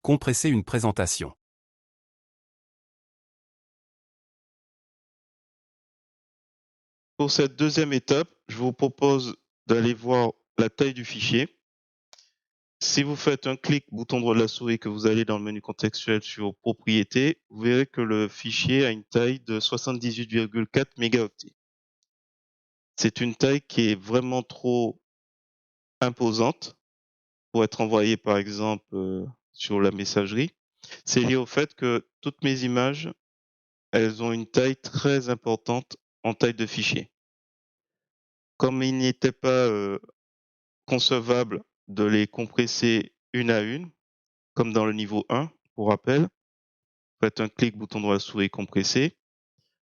Compresser une présentation. Pour cette deuxième étape, je vous propose d'aller voir la taille du fichier. Si vous faites un clic bouton droit de la souris que vous allez dans le menu contextuel sur Propriétés, vous verrez que le fichier a une taille de 78,4 mégaoctets. C'est une taille qui est vraiment trop imposante pour être envoyée par exemple sur la messagerie. C'est lié au fait que toutes mes images, elles ont une taille très importante en taille de fichier. Comme il n'était pas concevable de les compresser une à une, comme dans le niveau 1, pour rappel. Faites un clic, bouton droit de la souris, compresser.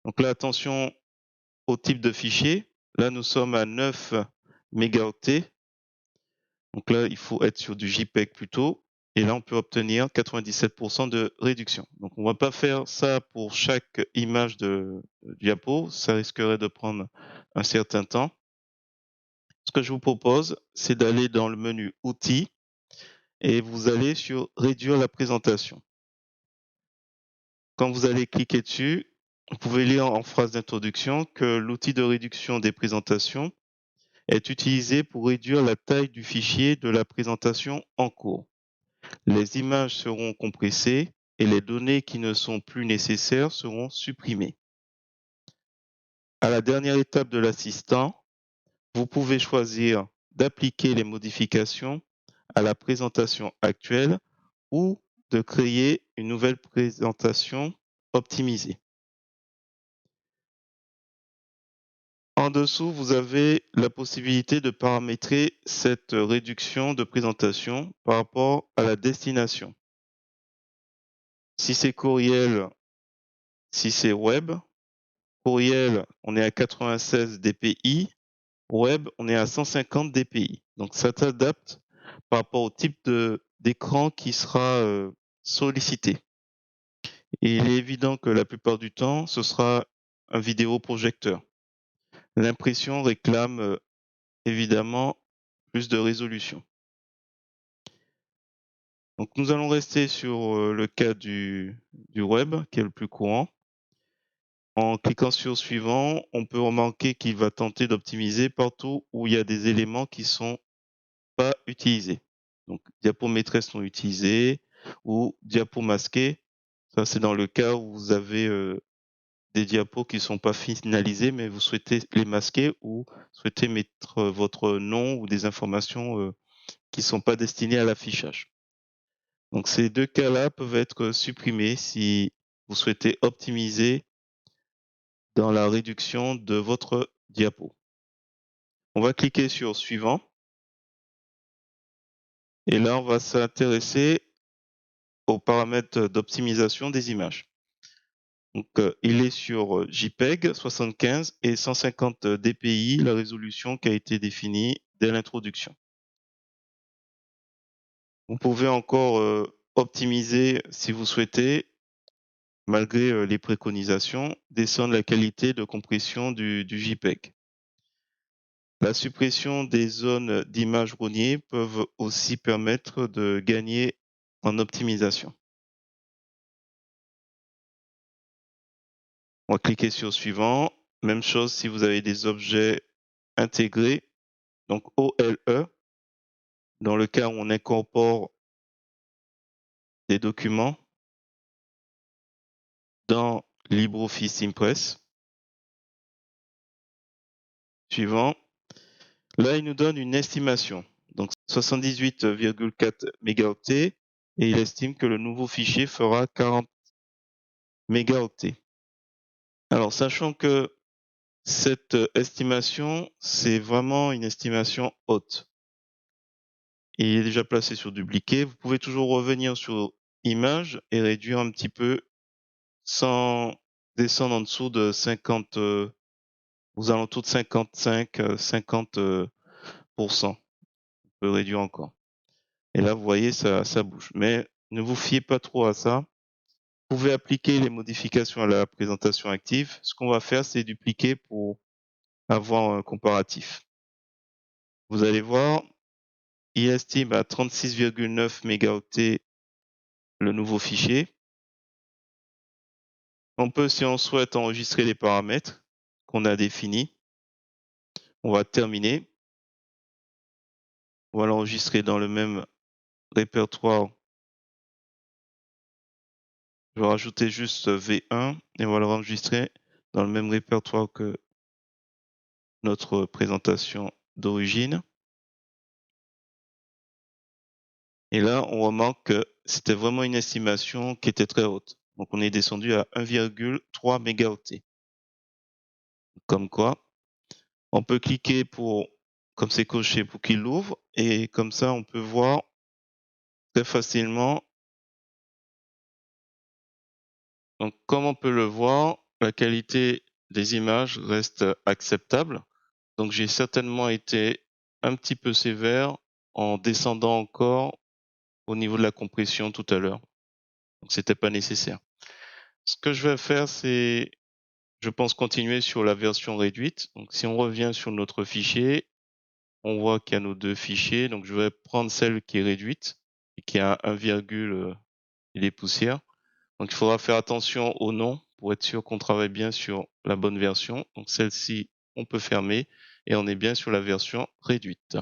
Donc là, attention au type de fichier. Là, nous sommes à 9 mégaoctets. Donc là, il faut être sur du JPEG plutôt. Et là, on peut obtenir 97% de réduction. Donc, on ne va pas faire ça pour chaque image de diapo. Ça risquerait de prendre un certain temps. Ce que je vous propose, c'est d'aller dans le menu Outils et vous allez sur Réduire la présentation. Quand vous allez cliquer dessus, vous pouvez lire en phrase d'introduction que l'outil de réduction des présentations est utilisé pour réduire la taille du fichier de la présentation en cours. Les images seront compressées et les données qui ne sont plus nécessaires seront supprimées. À la dernière étape de l'assistant, vous pouvez choisir d'appliquer les modifications à la présentation actuelle ou de créer une nouvelle présentation optimisée. En dessous, vous avez la possibilité de paramétrer cette réduction de présentation par rapport à la destination. Si c'est courriel, si c'est web, courriel, on est à 96 dpi, web, on est à 150 dpi. Donc ça s'adapte par rapport au type d'écran qui sera sollicité. Et il est évident que la plupart du temps, ce sera un vidéoprojecteur. L'impression réclame évidemment plus de résolution. Donc nous allons rester sur le cas du web, qui est le plus courant. En cliquant sur suivant, on peut remarquer qu'il va tenter d'optimiser partout où il y a des éléments qui sont pas utilisés. Donc diapos maîtresse non utilisé ou diapos masqué. Ça, c'est dans le cas où vous avez des diapos qui sont pas finalisés, mais vous souhaitez les masquer ou souhaitez mettre votre nom ou des informations qui sont pas destinées à l'affichage. Donc ces deux cas-là peuvent être supprimés si vous souhaitez optimiser dans la réduction de votre diapo. On va cliquer sur suivant. Et là, on va s'intéresser aux paramètres d'optimisation des images. Donc, il est sur JPEG 75 et 150 dpi, la résolution qui a été définie dès l'introduction. Vous pouvez encore optimiser si vous souhaitez, malgré les préconisations, descendre la qualité de compression du JPEG. La suppression des zones d'image rognées peuvent aussi permettre de gagner en optimisation. On va cliquer sur suivant. Même chose si vous avez des objets intégrés, donc OLE, dans le cas où on incorpore des documents dans LibreOffice Impress. Suivant. Là, il nous donne une estimation. Donc 78,4 mégaoctets et il estime que le nouveau fichier fera 40 mégaoctets. Alors, sachant que cette estimation, c'est vraiment une estimation haute. Il est déjà placé sur dupliquer. Vous pouvez toujours revenir sur image et réduire un petit peu sans descendre en dessous de 50, aux alentours de 55, 50%. On peut réduire encore. Et là, vous voyez, ça bouge. Mais ne vous fiez pas trop à ça. Vous pouvez appliquer les modifications à la présentation active. Ce qu'on va faire, c'est dupliquer pour avoir un comparatif. Vous allez voir, il estime à 36,9 mégaoctets le nouveau fichier. On peut, si on souhaite, enregistrer les paramètres qu'on a définis. On va terminer. On va l'enregistrer dans le même répertoire. Je vais rajouter juste V1 et on va l'enregistrer dans le même répertoire que notre présentation d'origine. Et là, on remarque que c'était vraiment une estimation qui était très haute. Donc, on est descendu à 1,3 mégaoctets. Comme quoi, on peut cliquer comme c'est coché, pour qu'il l'ouvre. Et comme ça, on peut voir très facilement. Donc, comme on peut le voir, la qualité des images reste acceptable. Donc, j'ai certainement été un petit peu sévère en descendant encore au niveau de la compression tout à l'heure. Donc, c'était pas nécessaire. Ce que je vais faire, c'est, je pense, continuer sur la version réduite. Donc, si on revient sur notre fichier, on voit qu'il y a nos deux fichiers. Donc, je vais prendre celle qui est réduite et qui a 1, et des poussières. Donc, il faudra faire attention au nom pour être sûr qu'on travaille bien sur la bonne version. Donc, celle-ci, on peut fermer et on est bien sur la version réduite.